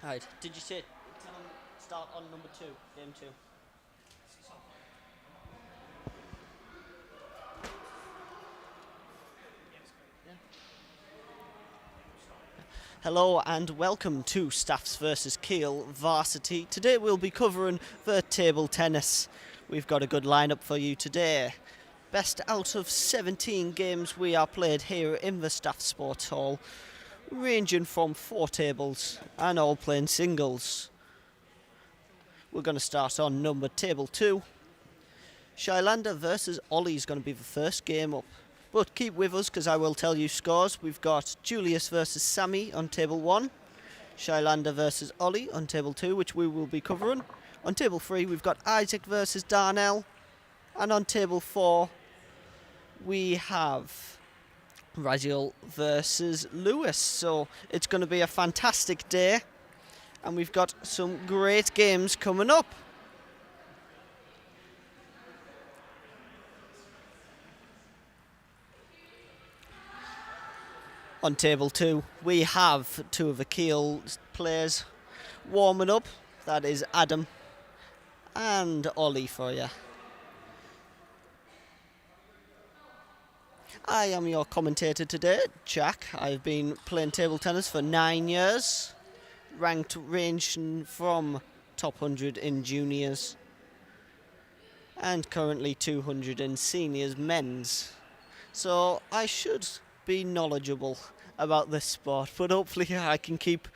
Right. Did you say tell them start on number two, game two? Hello and welcome to Staffs versus Kiel Varsity. Today we'll be covering the table tennis. We've got a good lineup for you today. Best out of 17 games we are played here in the Staff Sports Hall, ranging from 4 tables and all playing singles. We're going to start on number table 2. Shalanda versus Ollie is going to be the first game up. But keep with us because I will tell you scores. We've got Julius versus Sammy on table 1. Shalanda versus Ollie on table 2, which we will be covering. On table 3, we've got Isaac versus Darnell. And on table 4, we have Raziel versus Lewis. So it's going to be a fantastic day. And we've got some great games coming up. On table 2, we have two of the Kiel players warming up. That is Adam and Ollie for you. I am your commentator today, Jack. I've been playing table tennis for 9 years, ranked ranging from top 100 in juniors and currently 200 in seniors men's. So I should be knowledgeable about this sport, but hopefully I can keep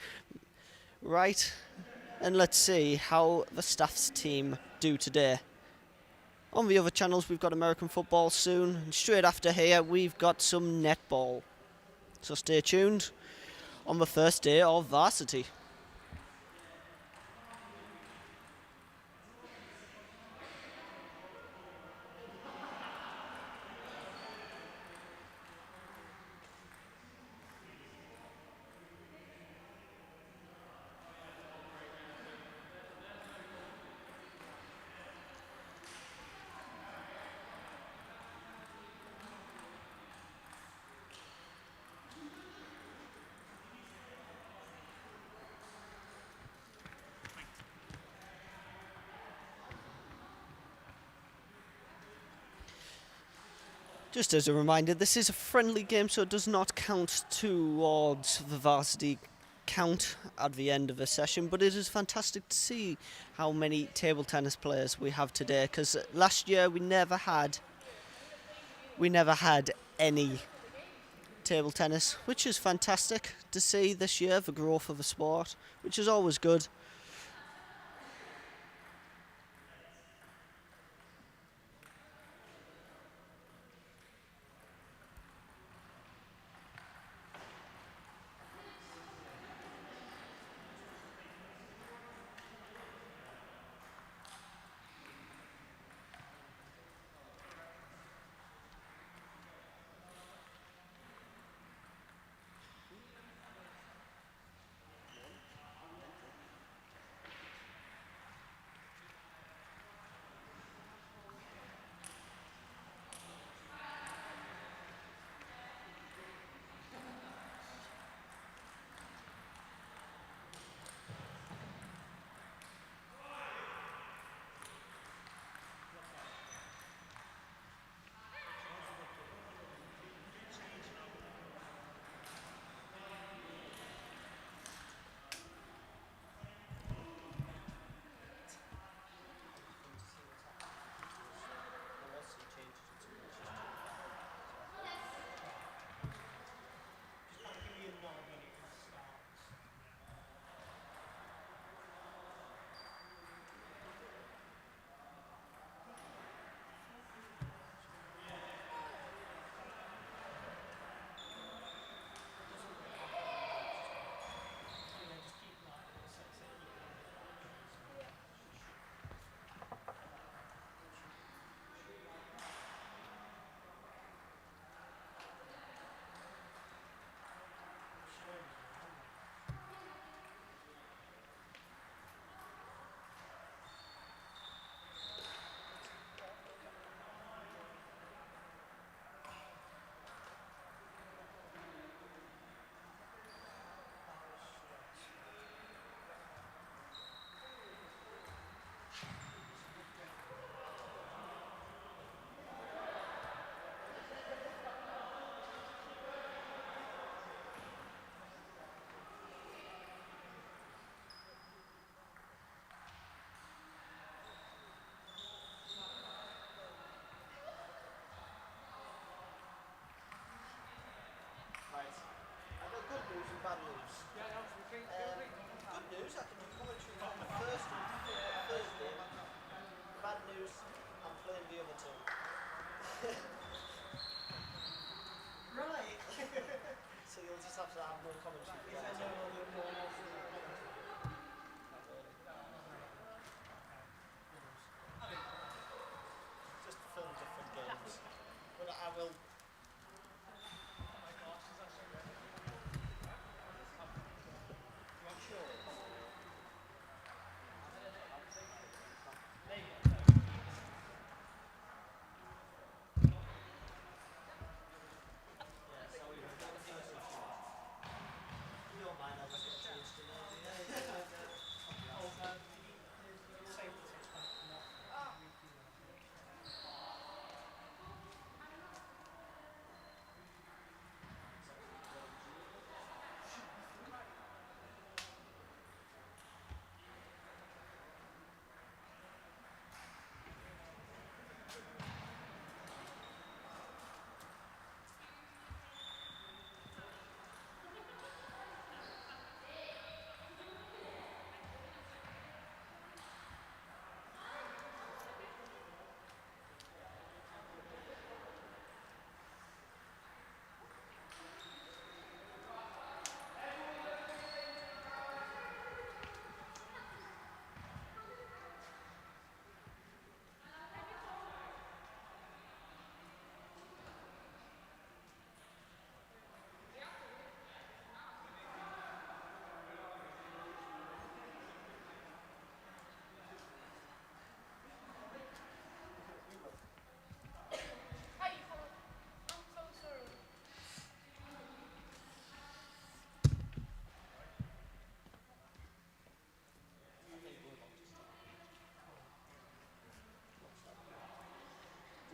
right. And let's see how the Staffs team do today. On the other channels we've got American football soon, and straight after here we've got some netball. So stay tuned on the first day of Varsity. Just as a reminder, this is a friendly game, so it does not count towards the varsity count at the end of the session, but it is fantastic to see how many table tennis players we have today, because last year we never had any table tennis, which is fantastic to see this year, the growth of the sport, which is always good. bad news? Good news, I can do commentary on the first and third game. Bad news, I'm playing the other two. Right. So you'll just have to have no commentary for that. Just film different games. But I will.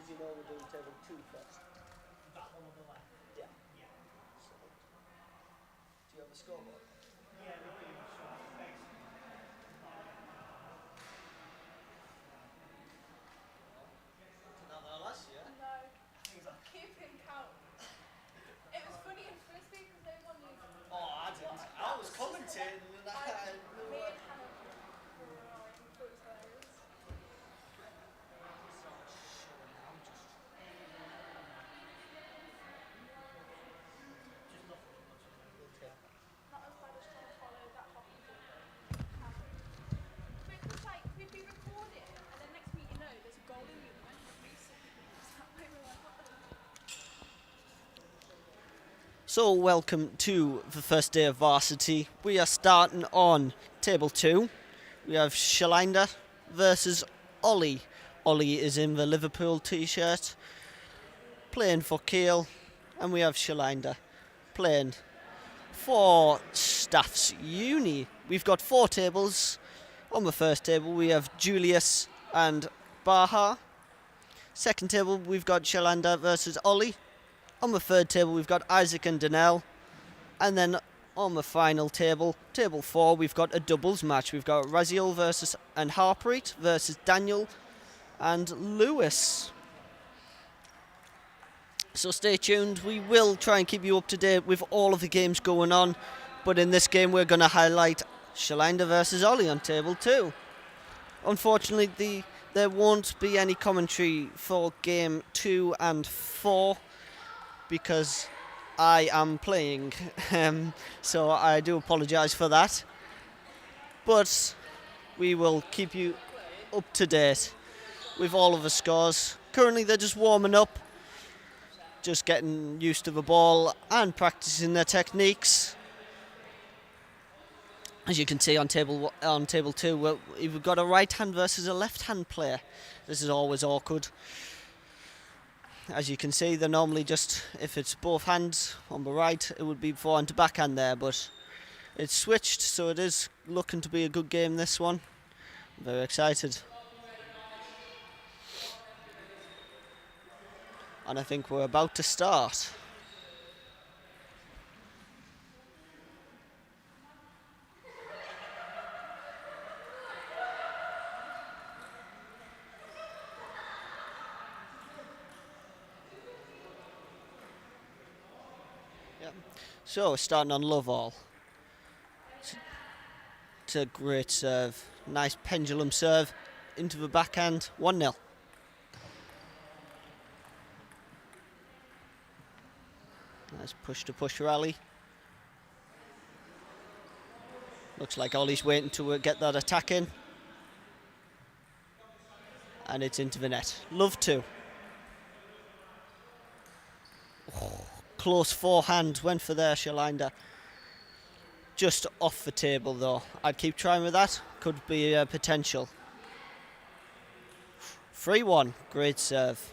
Did you know we're doing table 2 first? That one on the left? Yeah. Yeah. So, do you have a scoreboard? Yeah, we do. Another last year? No. Keeping count. It was funny in Frisbee because no one knew. Oh, I didn't. I was commentating and Me and Hannah were right. We thought it was hilarious. Not as bad as trying to follow that hockey ball. But it was like we'd be recording and then next week you know there's a goal in you and we were like, what the So, welcome to the first day of Varsity. We are starting on table 2. We have Shalanda versus Ollie. Ollie is in the Liverpool t-shirt, playing for Kiel, and we have Shalanda playing for Staff's Uni. We've got 4 tables. On the first table we have Julius and Baja. Second table we've got Shalanda versus Ollie. On the third table we've got Isaac and Danelle. And then on the final table, table 4, we've got a doubles match. We've got Raziel versus and Harpreet versus Daniel and Lewis. So stay tuned. We will try and keep you up to date with all of the games going on. But in this game we're going to highlight Shalanda versus Ollie on table 2. Unfortunately, there won't be any commentary for game 2 and 4 because I am playing, so I do apologise for that. But we will keep you up to date with all of the scores. Currently they're just warming up, just getting used to the ball and practicing their techniques. As you can see on table 2, we've got a right hand versus a left hand player. This is always awkward. As you can see, they're normally just, if it's both hands on the right, it would be forehand to backhand there, but it's switched, so it is looking to be a good game, this one. I'm very excited. And I think we're about to start. So, starting on love all. It's a great serve. Nice pendulum serve into the backhand. 1-0. Nice push-to-push rally. Looks like Ollie's waiting to get that attack in. And it's into the net. Love to. Oh, close forehand. Went for there, Shalanda. Just off the table, though. I'd keep trying with that. Could be a potential. 3-1. Great serve.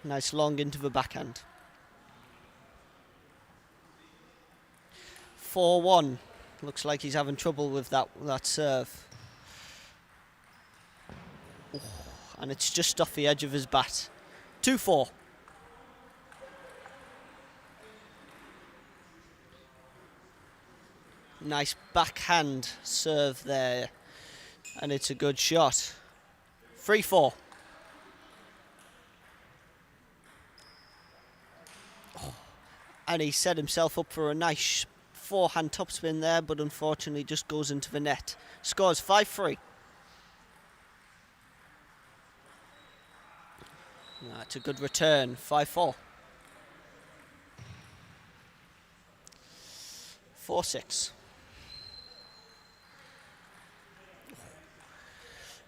Nice long into the backhand. 4-1. Looks like he's having trouble with that serve. Oh, and it's just off the edge of his bat. 2-4. Nice backhand serve there. And it's a good shot. 3-4. Oh, and he set himself up for a nice forehand topspin there, but unfortunately just goes into the net. Scores 5-3. That's a good return. 5-4. 4-6.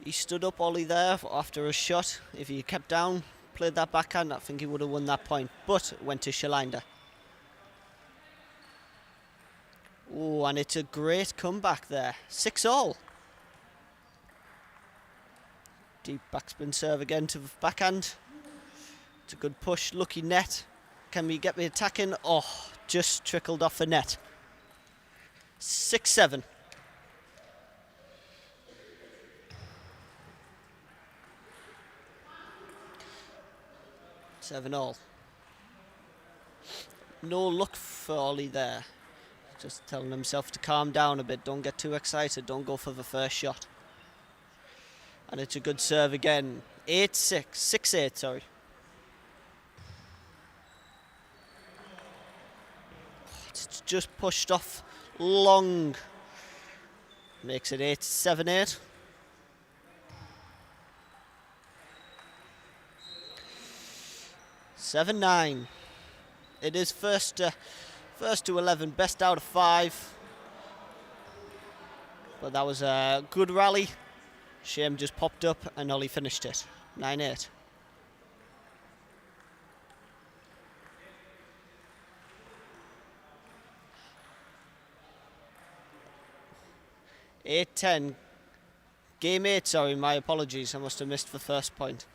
He stood up, Ollie, there after a shot. If he kept down, played that backhand, I think he would have won that point. But it went to Shalanda. Oh, and it's a great comeback there. 6-all. Deep backspin serve again to the backhand. It's a good push. Lucky net. Can we get the attack in? Oh, just trickled off the net. 6-7. 7-all. No luck for Ollie there. Just telling himself to calm down a bit. Don't get too excited. Don't go for the first shot. And it's a good serve again. 8-6. 6-8, sorry. It's just pushed off long. Makes it 8-7-8. Seven 9. It is first to 11, best out of 5. But that was a good rally. Shame just popped up and Ollie finished it. 9-8. Eight 10. Game 8, sorry, my apologies. I must have missed the first point.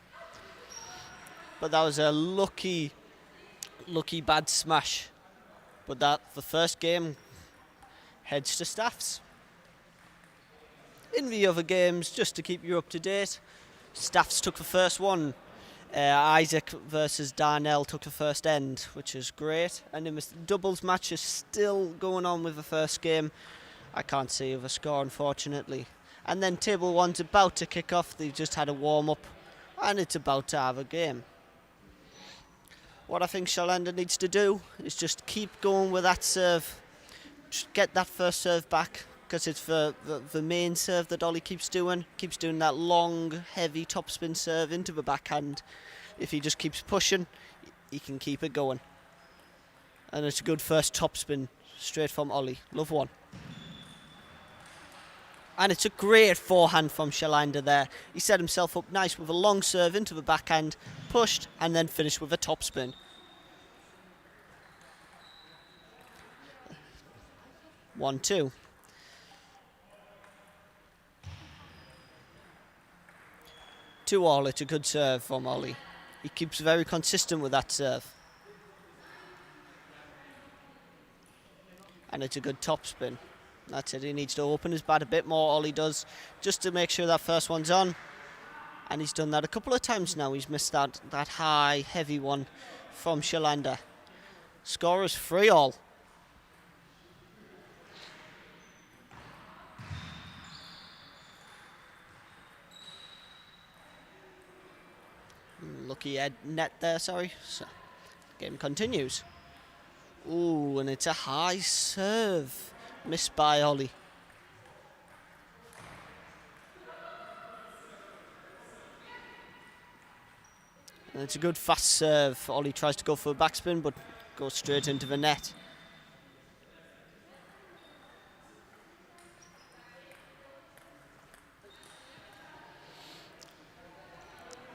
But that was a lucky bad smash. But that, the first game, heads to Staffs. In the other games, just to keep you up to date, Staffs took the first one. Isaac versus Darnell took the first end, which is great. And the doubles match is still going on with the first game. I can't see the score, unfortunately. And then table 1's about to kick off. They've just had a warm-up, and it's about to have a game. What I think Shalanda needs to do is just keep going with that serve. Just get that first serve back, because it's the main serve that Ollie keeps doing. Keeps doing that long, heavy topspin serve into the backhand. If he just keeps pushing, he can keep it going. And it's a good first topspin straight from Ollie. Love one. And it's a great forehand from Shalanda there. He set himself up nice with a long serve into the backhand, pushed, and then finished with a topspin. 1-2. Two all. It's a good serve from Ollie. He keeps very consistent with that serve. And it's a good topspin. That's it. He needs to open his bat a bit more. Ollie does, just to make sure that first one's on. And he's done that a couple of times now. He's missed that high, heavy one from Shalanda. Score is 3-all. Lucky net there, sorry. So, game continues. Ooh, and it's a high serve. Missed by Ollie. And it's a good fast serve. Ollie tries to go for a backspin, but goes straight into the net.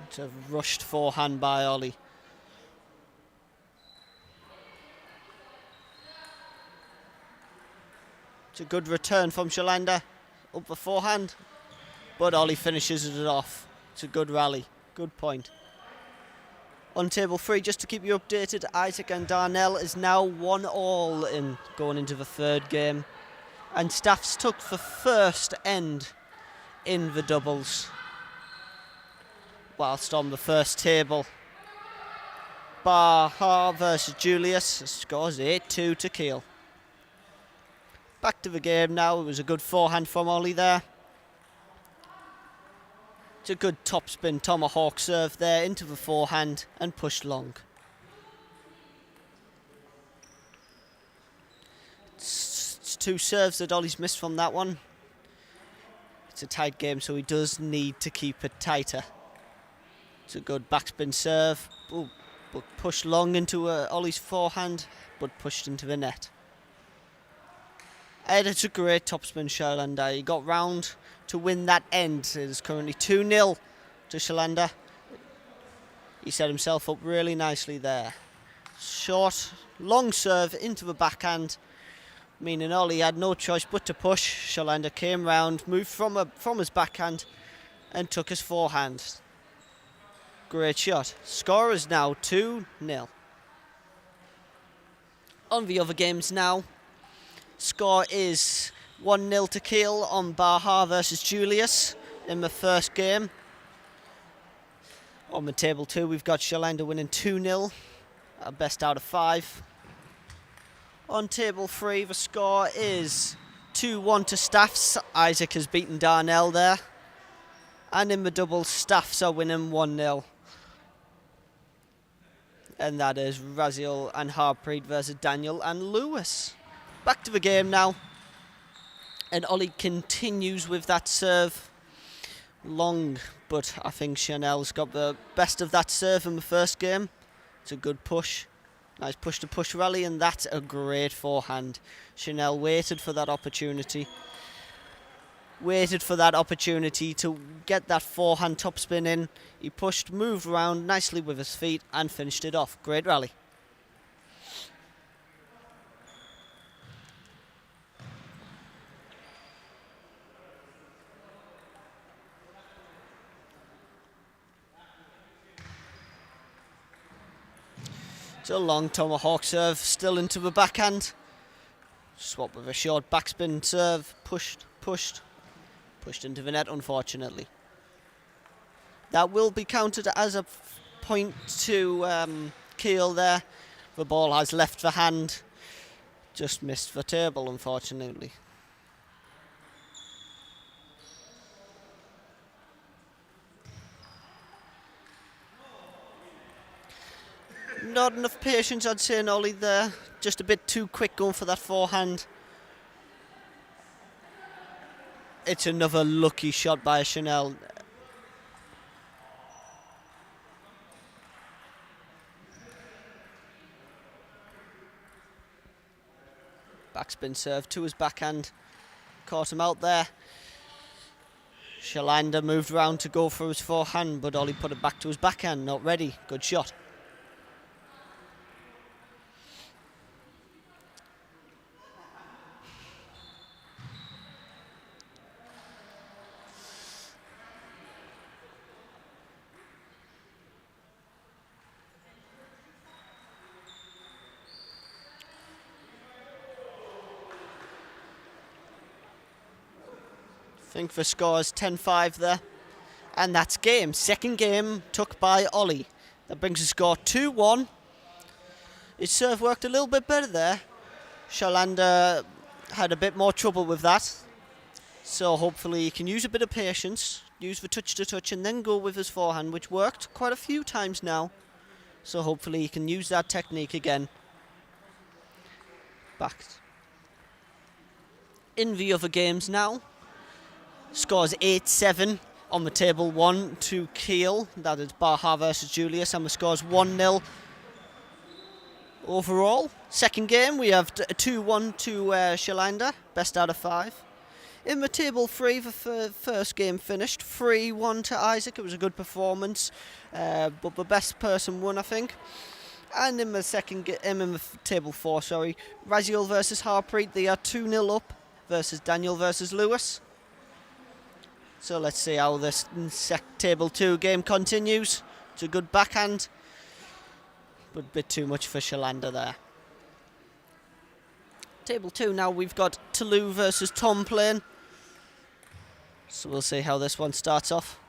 It's a rushed forehand by Ollie. It's a good return from Shalanda. Up the forehand. But Ollie finishes it off. It's a good rally. Good point. On table 3, just to keep you updated, Isaac and Darnell is now 1-1 in going into the third game. And Staffs took the first end in the doubles. Whilst on the first table, Baja versus Julius scores 8-2 to Kiel. Back to the game now. It was a good forehand from Ollie there. It's a good topspin tomahawk serve there into the forehand and pushed long. It's 2 serves that Ollie's missed from that one. It's a tight game, so he does need to keep it tighter. It's a good backspin serve. Ooh, but pushed long into Ollie's forehand, but pushed into the net. And it's a great topspin Shalanda. He got round to win that end. It is currently 2-0 to Shalanda. He set himself up really nicely there. Short, long serve into the backhand, meaning Ollie had no choice but to push. Shalanda came round, moved from his backhand and took his forehand. Great shot. Score is now 2-0. On the other games now, score is 1-0 to Kiel on Baja versus Julius in the first game. On the table 2, we've got Shalanda winning 2-0, a best out of 5. On table 3, the score is 2-1 to Staffs. Isaac has beaten Darnell there. And in the doubles, Staffs are winning 1-0. And that is Raziel and Harpreet versus Daniel and Lewis. Back to the game now. And Ollie continues with that serve. Long, but I think Chanel's got the best of that serve in the first game. It's a good push. Nice push-to-push rally, and that's a great forehand. Chanel waited for that opportunity. Waited for that opportunity to get that forehand topspin in. He pushed, moved around nicely with his feet, and finished it off. Great rally. It's a long tomahawk serve, still into the backhand. Swap with a short backspin serve, pushed into the net, unfortunately. That will be counted as a point to Kiel there. The ball has left the hand, just missed the table, unfortunately. Not enough patience, I'd say, in Ollie there. Just a bit too quick going for that forehand. It's another lucky shot by Chanel. Backspin serve to his backhand. Caught him out there. Shalanda moved round to go for his forehand, but Ollie put it back to his backhand. Not ready. Good shot. I think the score is 10-5 there. And that's game. Second game took by Ollie. That brings the score 2-1. His serve worked a little bit better there. Shalanda had a bit more trouble with that. So hopefully he can use a bit of patience, use the touch-to-touch, and then go with his forehand, which worked quite a few times now. So hopefully he can use that technique again. Back in the other games now. Scores 8-7 On the table, 1 to Kiel. That is Baja versus Julius, and the score's 1-0 overall. Second game, we have 2-1 to Shalanda, best out of 5. In the table 3, the first game finished 3-1 to Isaac. It was a good performance, but the best person won, I think. And in the second game, in the table 4, sorry, Raziel versus Harpreet, they are 2-0 up versus Daniel versus Lewis. So let's see how this table 2 game continues. It's a good backhand, but a bit too much for Shalanda there. Table 2 now, we've got Toulouse versus Tom playing. So we'll see how this one starts off.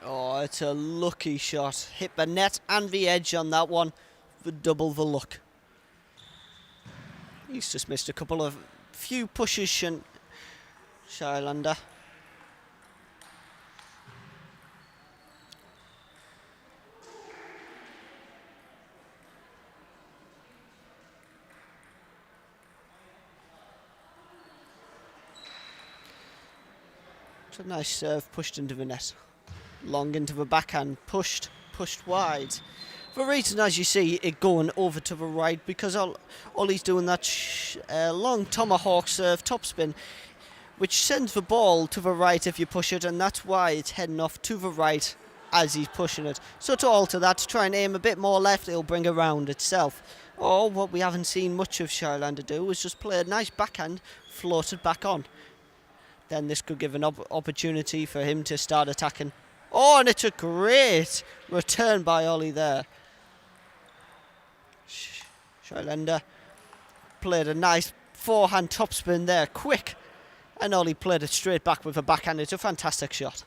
Oh, it's a lucky shot. Hit the net and the edge on that one for double the luck. He's just missed a couple of few pushes, Shalanda. It's a nice serve, pushed into the net. Long into the backhand, pushed wide. The reason, as you see, it going over to the right, because Ollie's doing that long tomahawk serve topspin, which sends the ball to the right if you push it, and that's why it's heading off to the right as he's pushing it. So to alter that, to try and aim a bit more left, it'll bring around itself. Or what we haven't seen much of Shalanda do is just play a nice backhand, float it back on. Then this could give an opportunity for him to start attacking. Oh, and it's a great return by Ollie there. Shalanda played a nice forehand topspin there, quick. And Ollie played it straight back with a backhand. It's a fantastic shot.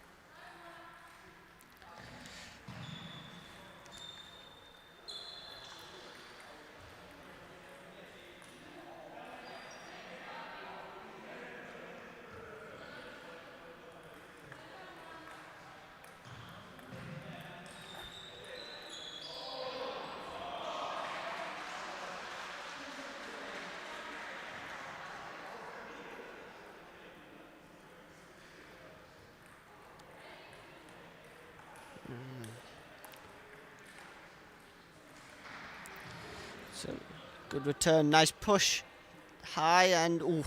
So, good return, nice push, high, and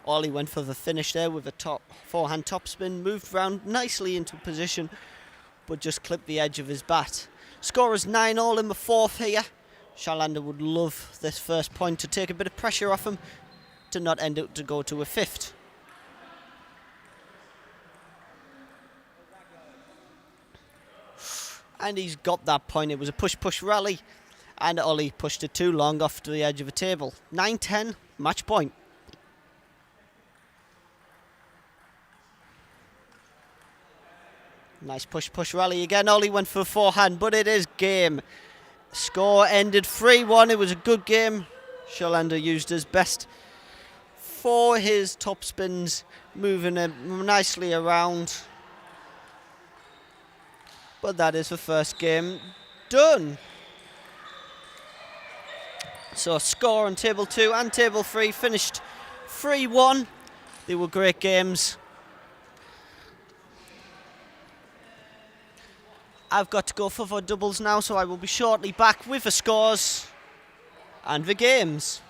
Ollie went for the finish there with a forehand topspin, moved round nicely into position, but just clipped the edge of his bat. Score is 9-all in the fourth here. Shalanda would love this first point to take a bit of pressure off him, to not end up to go to a fifth. And he's got that point. It was a push-push rally, and Ollie pushed it too long off to the edge of the table. 9-10, match point. Nice push-push rally again. Ollie went for a forehand, but it is game. Score ended 3-1. It was a good game. Shalanda used his best for his top spins, moving it nicely around. But that is the first game done. So score on table 2 and table 3 finished 3-1. They were great games. I've got to go for the doubles now, so I will be shortly back with the scores and the games.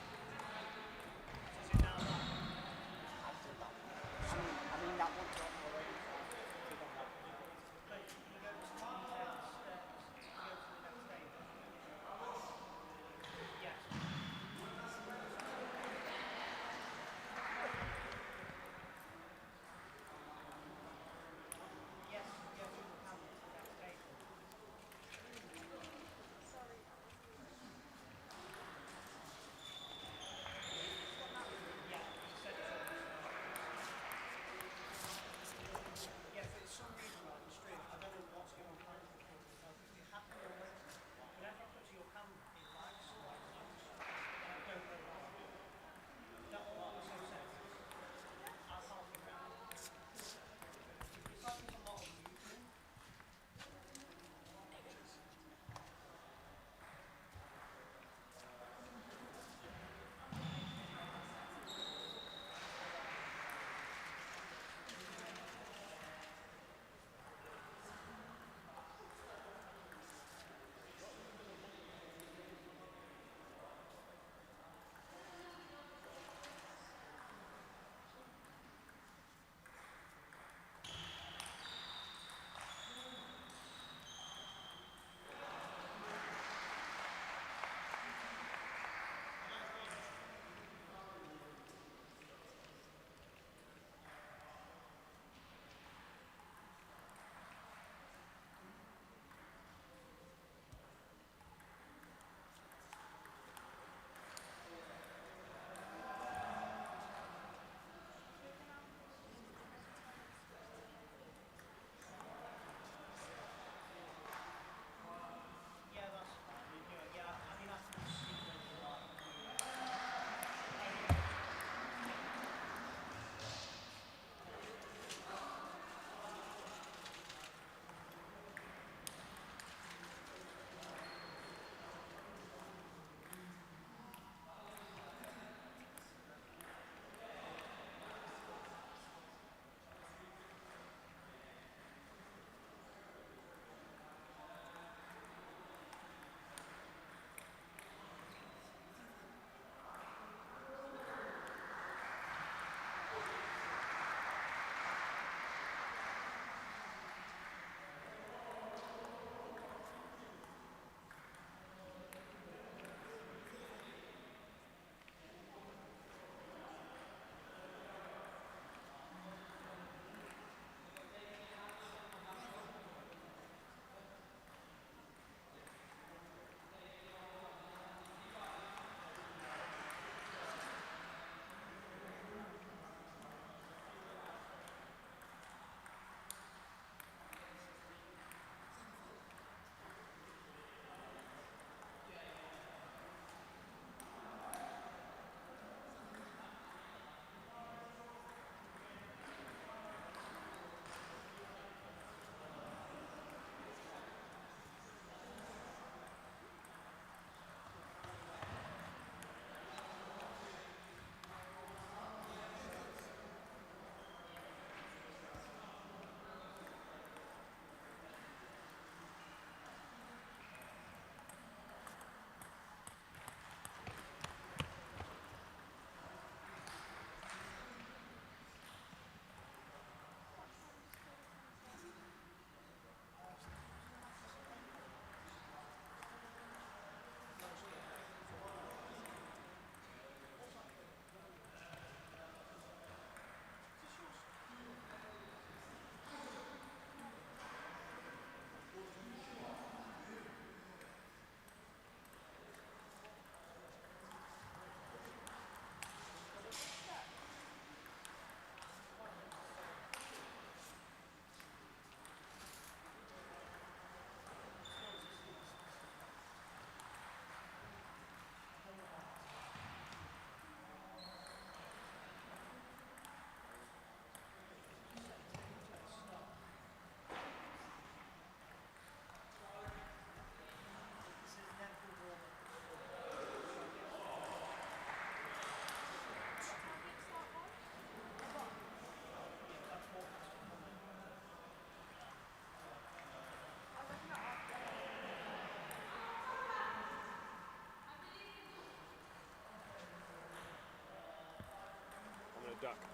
duck.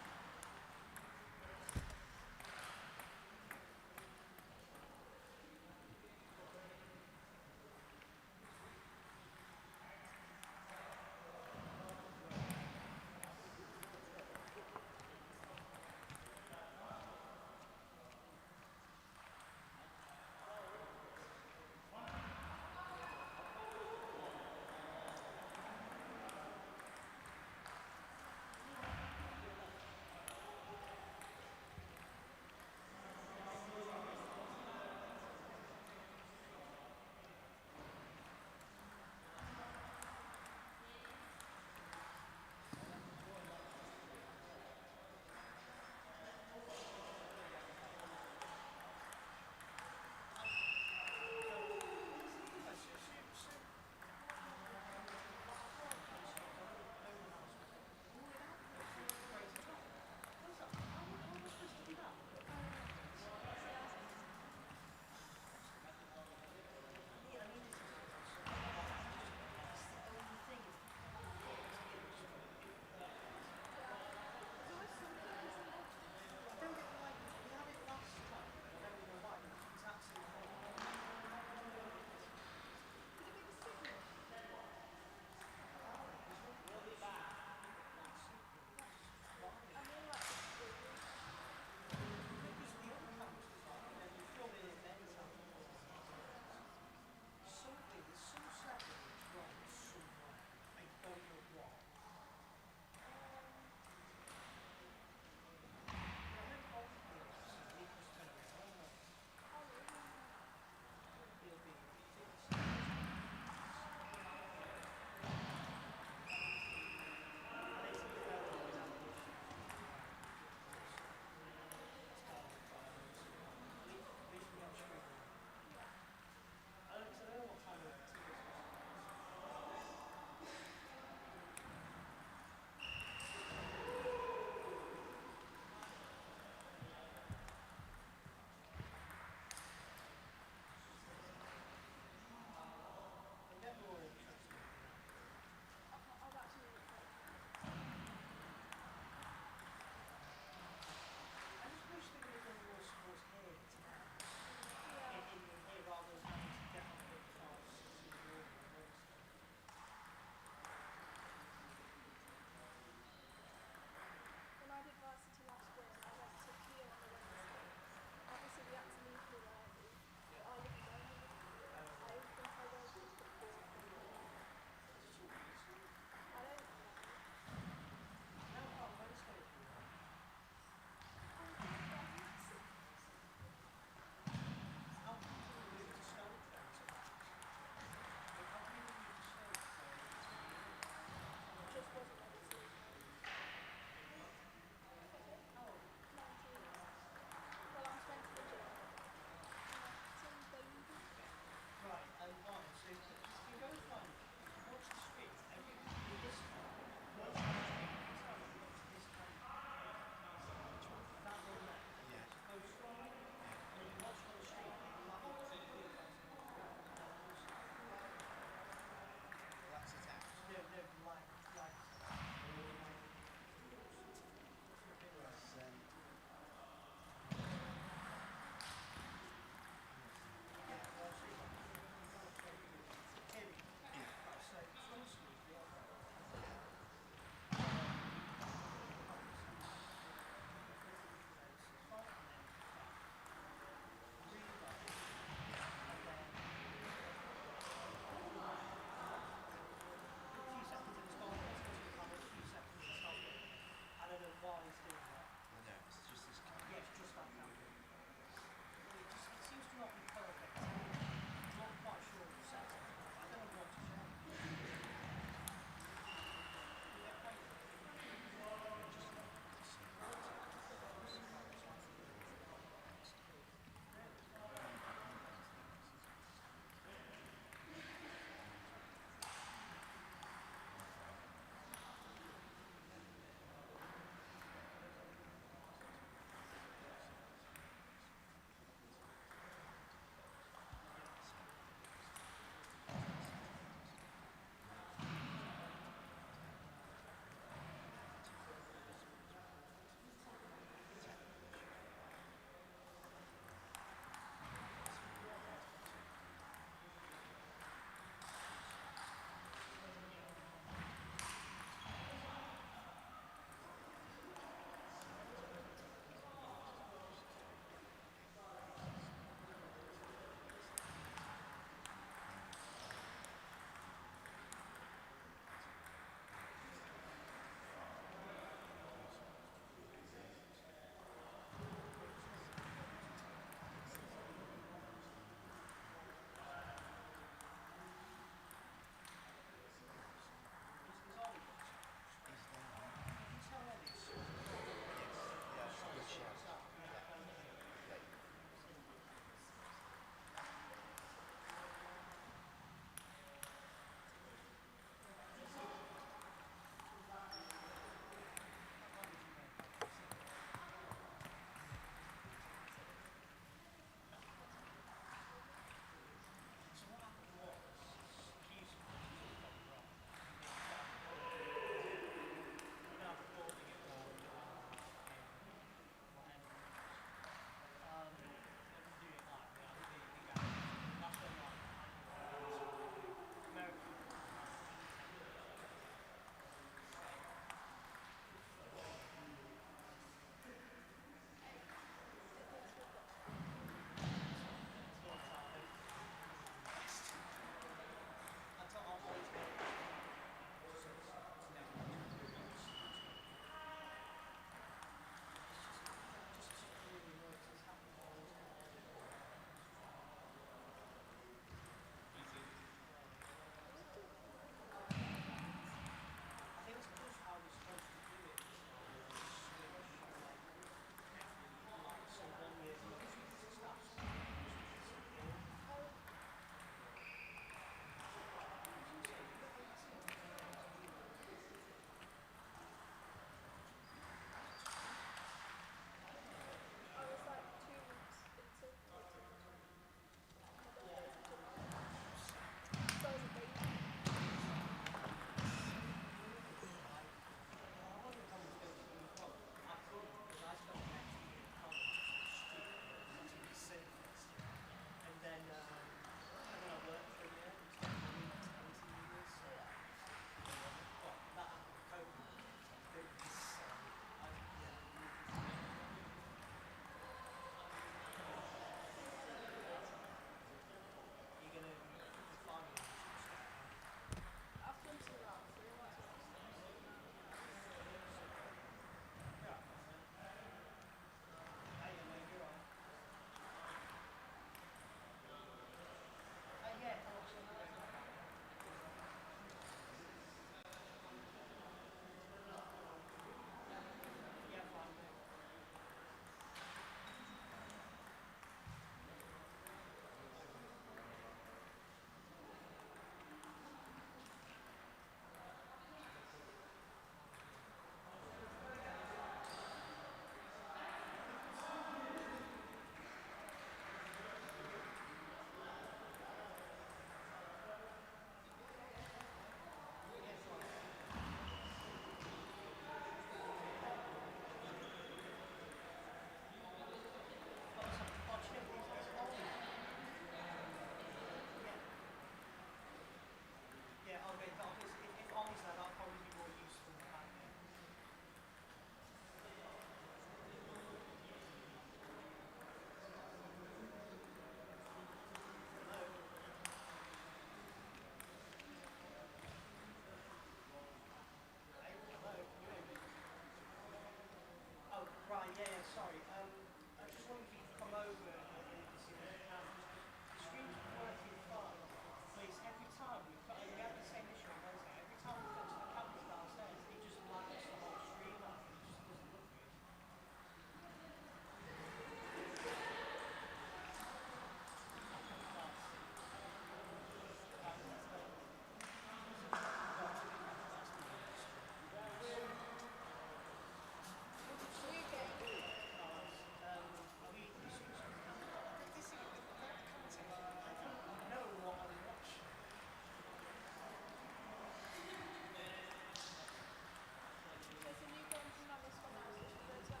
There's a new game from Alice for now, so it's your first ever.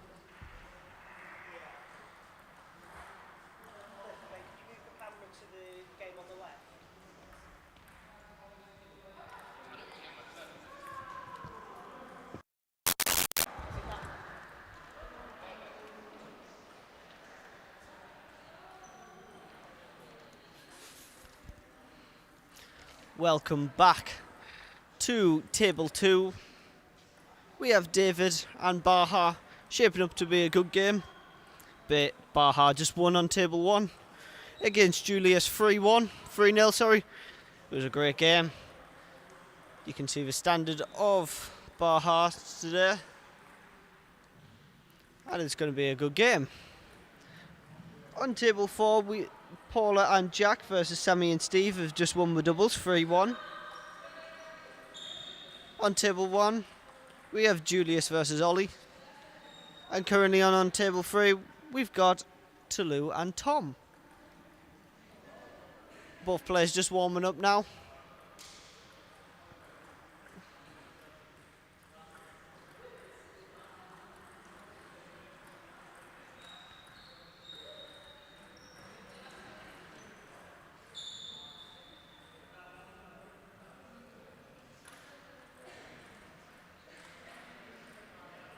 Welcome back to Table 2. We have David and Baja shaping up to be a good game. But Baja just won on Table 1 against Julius 3-0, sorry. It was a great game. You can see the standard of Baja today. And it's going to be a good game. On Table 4, Paula and Jack versus Sammy and Steve have just won the doubles 3-1. On Table 1, we have Julius versus Ollie. And currently on Table 3, we've got Tulu and Tom. Both players just warming up now.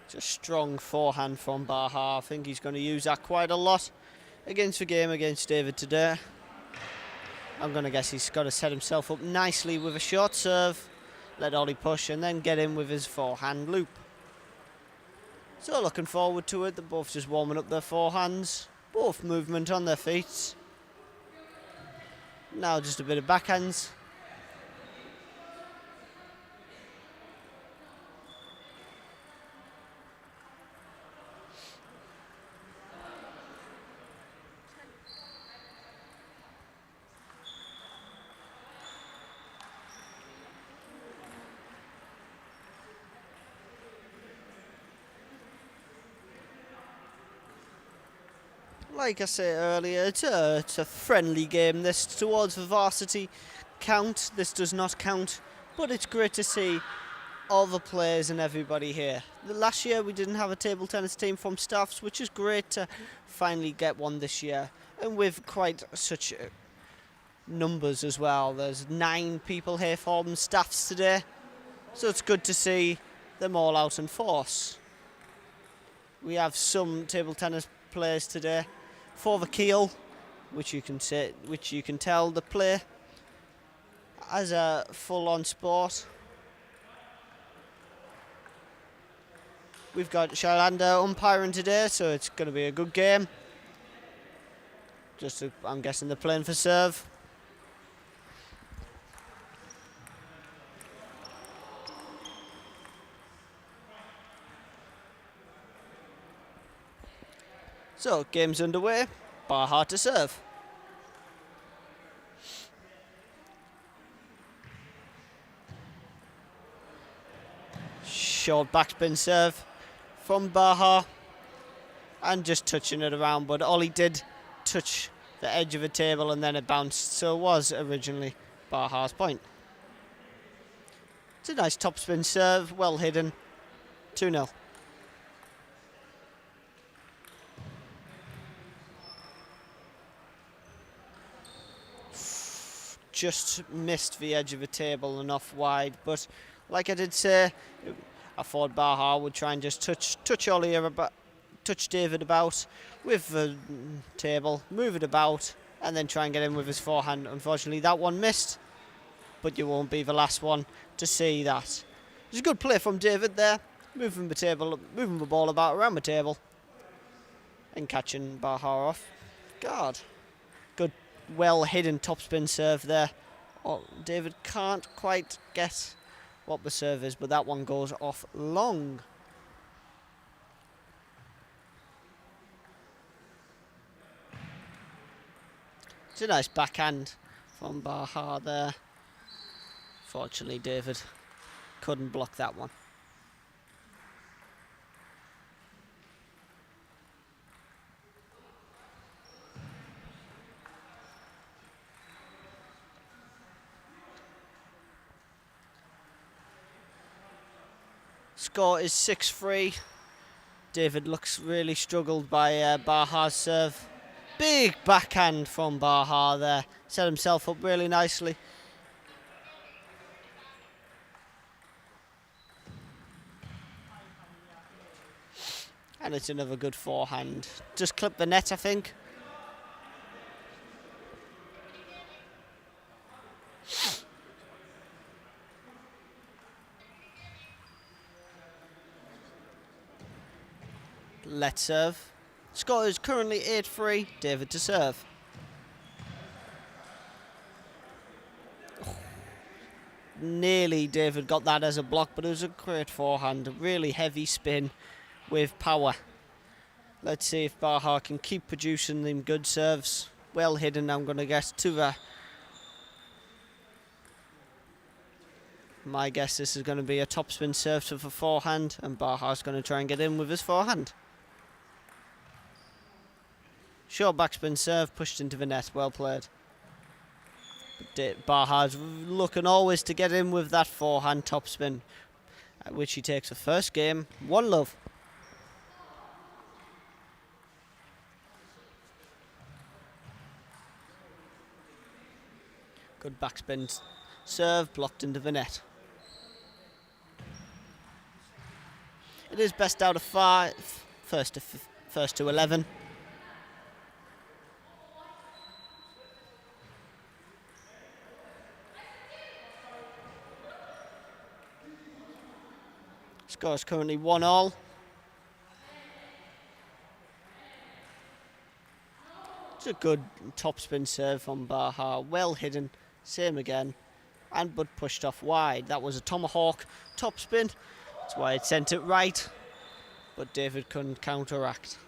It's a strong forehand from Baja. I think he's going to use that quite a lot against the game against David today. I'm going to guess he's got to set himself up nicely with a short serve, let Ollie push and then get in with his forehand loop. So looking forward to it. They're both just warming up their forehands, both movement on their feet. Now just a bit of backhands. Like I said earlier, it's a friendly game. This towards the varsity count. This does not count, but it's great to see all the players and everybody here. Last year we didn't have a table tennis team from staffs, which is great to finally get one this year, and with quite such numbers as well. There's 9 people here from staffs today, so it's good to see them all out in force. We have some table tennis players today for the keel, which you can tell the play as a full-on sport. We've got Shalanda umpiring today, so it's going to be a good game. I'm guessing they're playing for serve. So, game's underway. Baja to serve. Short backspin serve from Baja. And just touching it around, but Ollie did touch the edge of the table and then it bounced, so it was originally Baja's point. It's a nice topspin serve, well hidden. 2-0. Just missed the edge of the table and off wide, but like I did say, I thought Baja would try and just touch Ollie about, touch David about with the table, move it about, and then try and get in with his forehand. Unfortunately, that one missed, but you won't be the last one to see that. It's a good play from David there, moving the ball about around the table. and catching Baja off guard. Good, well hidden topspin serve there. Oh, David can't quite guess what the serve is, but that one goes off long. It's a nice backhand from Baja there. Fortunately, David couldn't block that one. Score is 6-3. David looks really struggled by Baja's serve. Big backhand from Baja there. Set himself up really nicely. And it's another good forehand. Just clipped the net, I think. Let's serve. Score is currently 8-3. David to serve. Nearly David got that as a block, but it was a great forehand. A really heavy spin with power. Let's see if Baja can keep producing them good serves. Well hidden, I'm going to guess, to the... My guess this is going to be a topspin serve to the forehand, and Baja's going to try and get in with his forehand. Short backspin serve, pushed into the net, well played. Baja's looking always to get in with that forehand topspin, at which he takes the first game, 1-0. Good backspin serve, blocked into the net. It is best out of 5, first to 11. Score is currently 1-1. It's a good topspin serve from Baja, well hidden, same again, but pushed off wide. That was a tomahawk topspin, that's why it sent it right, but David couldn't counteract.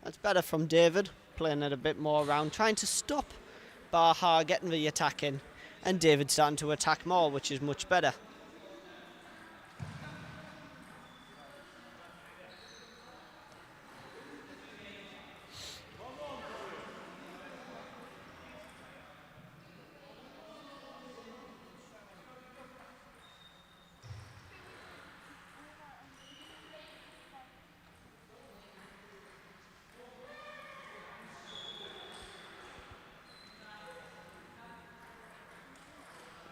That's better from David, playing it a bit more around, trying to stop Baja getting the attack in, and David starting to attack more, which is much better.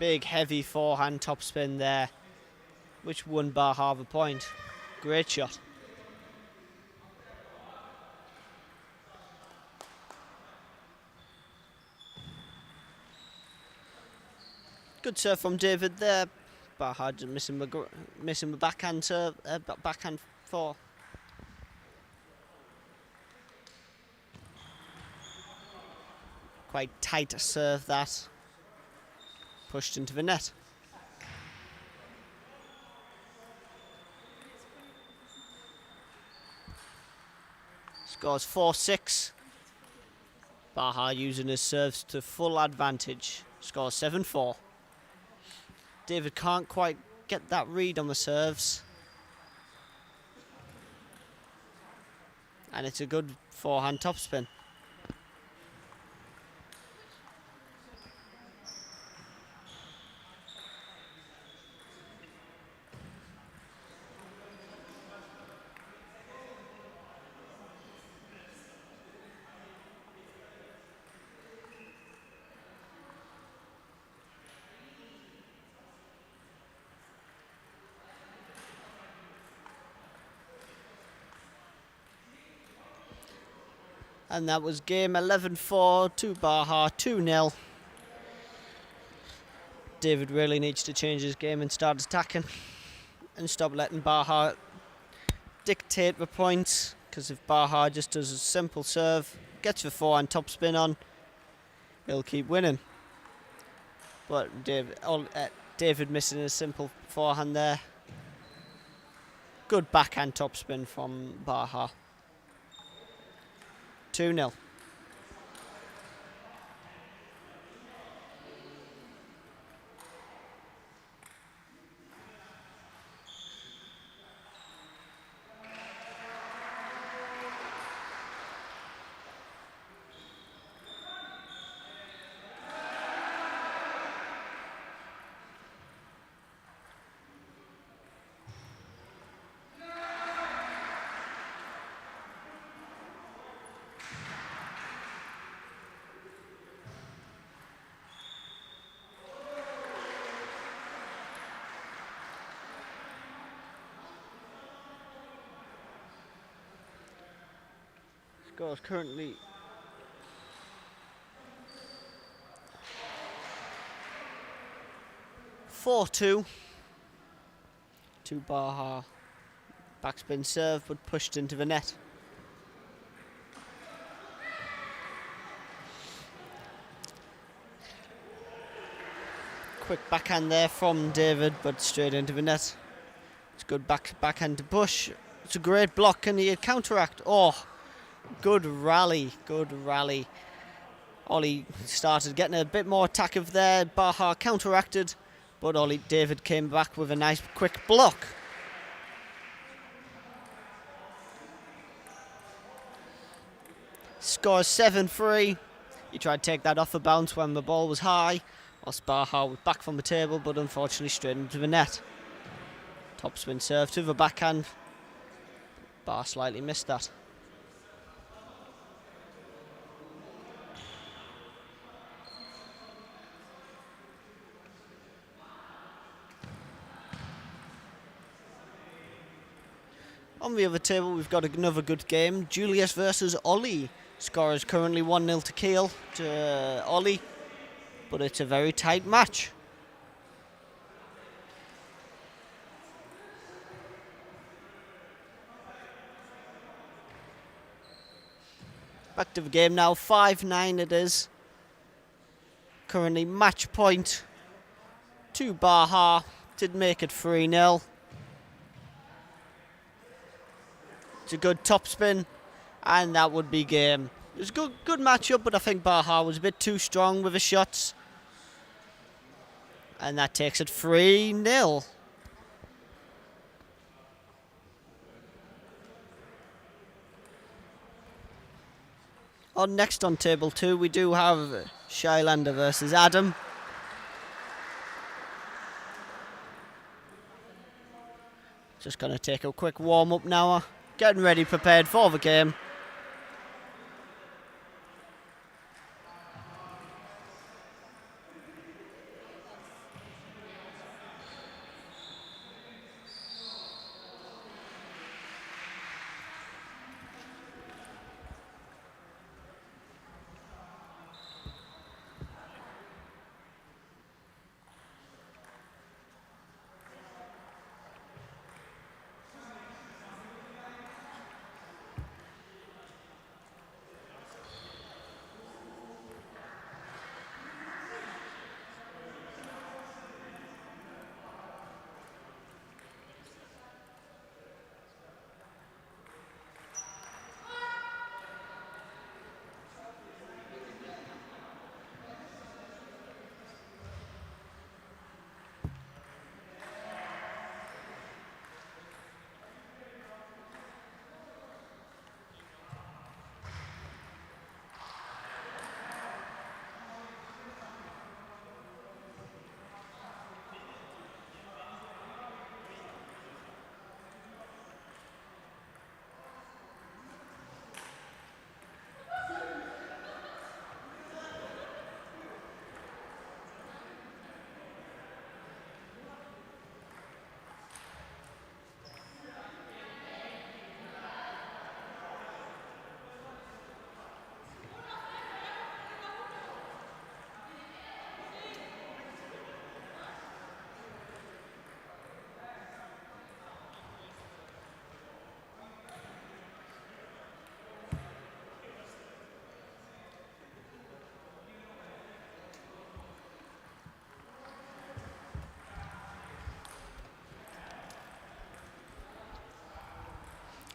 Big heavy forehand topspin there, which won Baja the point. Great shot. Good serve from David there. Baja just missing the backhand serve, backhand four. Quite tight to serve that. Pushed into the net. Scores 4-6. Baja using his serves to full advantage. Scores 7-4. David can't quite get that read on the serves. And it's a good forehand topspin. And that was game 11-4 to Baja, 2-0. David really needs to change his game and start attacking and stop letting Baja dictate the points, because if Baja just does a simple serve, gets the forehand topspin on, he'll keep winning. But David missing a simple forehand there. Good backhand topspin from Baja. 2-0. Score is currently 4-2 to Baja. Backspin serve, but pushed into the net. Quick backhand there from David, but straight into the net. It's good backhand to Bush. It's a great block, and he counteract. Oh, good rally, good rally. Ollie started getting a bit more attack of there. Baja counteracted, but David came back with a nice quick block. Scores 7-3. He tried to take that off the bounce when the ball was high, whilst Baja was back from the table, but unfortunately straight into the net. Topspin serve to the backhand. Bar slightly missed that. On the other table, we've got another good game. Julius versus Ollie. Score is currently 1-0 to Kiel to Ollie, but it's a very tight match. Back to the game now, 5-9 it is. Currently match point to Baja. Did make it 3-0. It's a good topspin, and that would be game. It was a good matchup, but I think Baja was a bit too strong with the shots. And that takes it 3-0. Next on table 2, we do have Shalanda versus Adam. Just going to take a quick warm-up now. Getting ready, prepared for the game.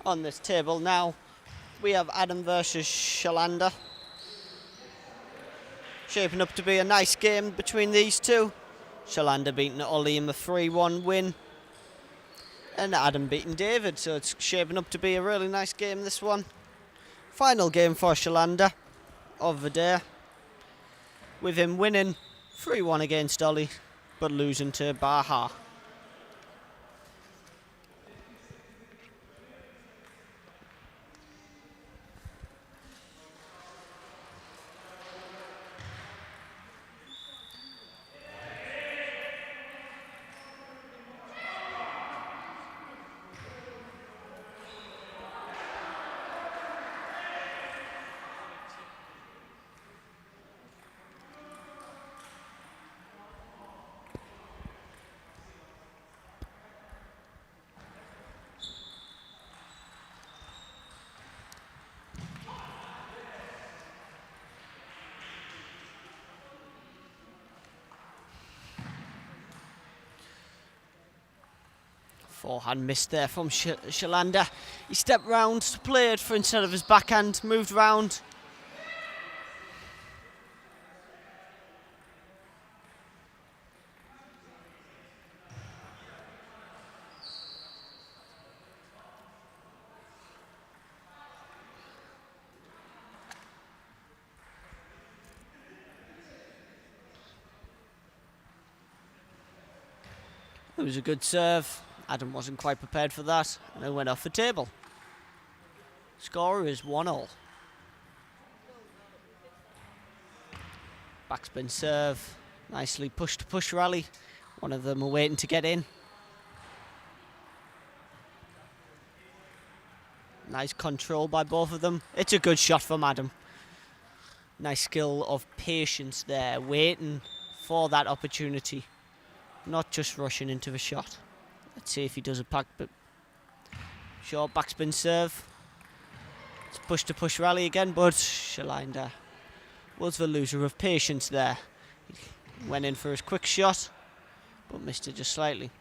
on this table now. We have Adam versus Shalanda. Shaping up to be a nice game between these two. Shalanda beating Ollie in the 3-1 win. And Adam beating David, so it's shaping up to be a really nice game, this one. Final game for Shalanda of the day, with him winning 3-1 against Ollie, but losing to Baja. Forehand missed there from Shalanda. He stepped round, played for instead of his backhand, moved round. It was a good serve. Adam wasn't quite prepared for that, and it went off the table. Score is 1-1. Backspin serve. Nicely push-to-push rally. One of them are waiting to get in. Nice control by both of them. It's a good shot from Adam. Nice skill of patience there, waiting for that opportunity. Not just rushing into the shot. Let's see if he does a short backspin serve. It's push-to-push rally again, but Shalanda was the loser of patience there. He went in for his quick shot, but missed it just slightly.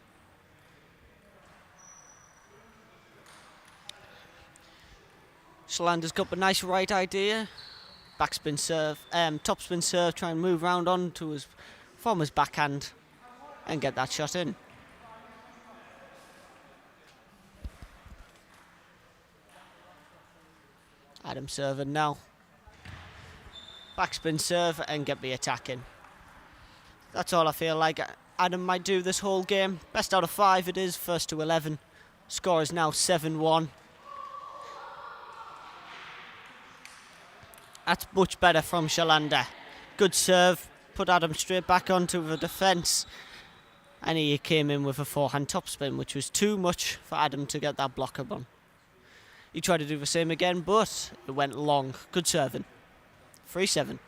Shalanda's got the nice right idea. Backspin serve, topspin serve, try and move round onto from his backhand and get that shot in. Adam serving now. Backspin serve and get the attack in. That's all I feel like Adam might do this whole game. Best out of 5 it is, first to 11. Score is now 7-1. That's much better from Shalanda. Good serve, put Adam straight back onto the defence. And he came in with a forehand topspin, which was too much for Adam to get that blocker on. He tried to do the same again, but it went long. Good serving. 3-7.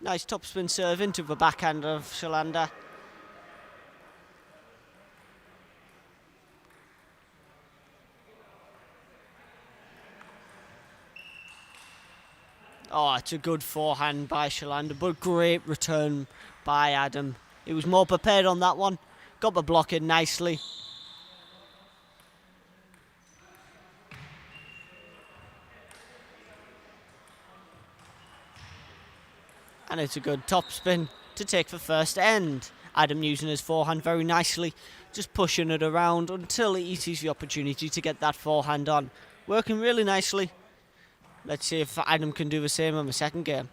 Nice topspin serve into the backhand of Shalanda. Oh, it's a good forehand by Shalanda, but great return by Adam. He was more prepared on that one. Got the block in nicely. And it's a good topspin to take the first end. Adam using his forehand very nicely, just pushing it around until he sees the opportunity to get that forehand on. Working really nicely. Let's see if Adam can do the same on the second game.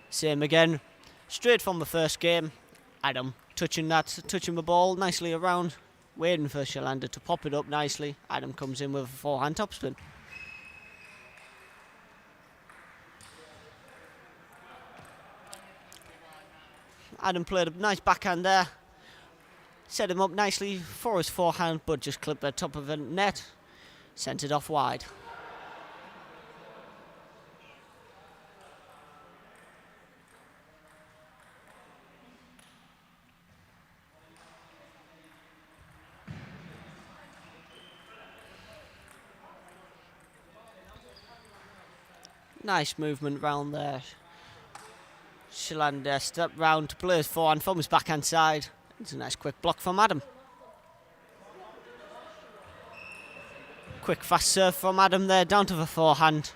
Same again. Straight from the first game. Adam touching the ball nicely around. Waiting for Shalanda to pop it up nicely. Adam comes in with a forehand topspin. Adam played a nice backhand there. Set him up nicely for his forehand, but just clipped the top of the net. Sent it off wide. Nice movement round there. Shalanda step round to play his forehand from his backhand side. It's a nice quick block from Adam. Quick fast serve from Adam there, down to the forehand.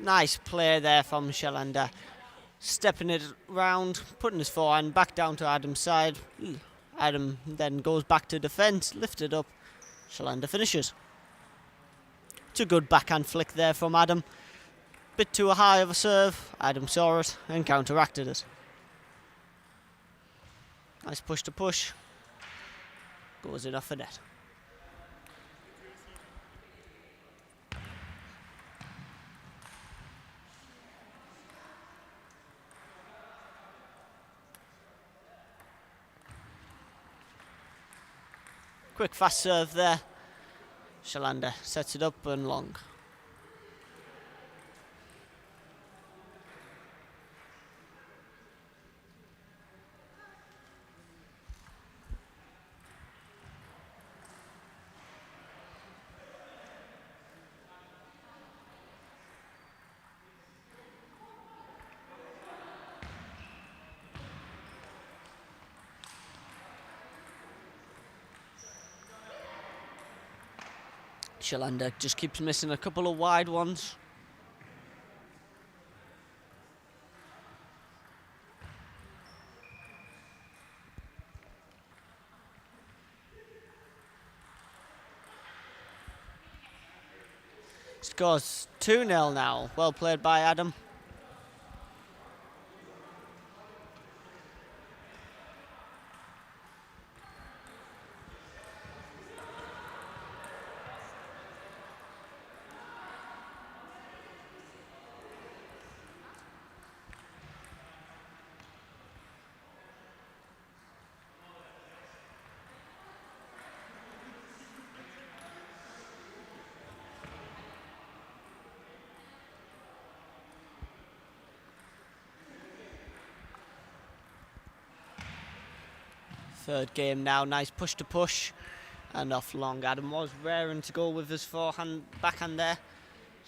Nice play there from Shalanda. Stepping it round, putting his forehand back down to Adam's side. Adam then goes back to defence, lifted up. Shalanda finishes. It's a good backhand flick there from Adam. Bit too high of a serve. Adam saw it and counteracted it. Nice push to push. Goes in off the net. Quick fast serve there. Shalanda sets it up and long. Shalanda just keeps missing a couple of wide ones. Scores 2-0 now. Well played by Adam. Third game now, nice push to push and off long. Adam was raring to go with his forehand backhand there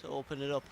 to open it up.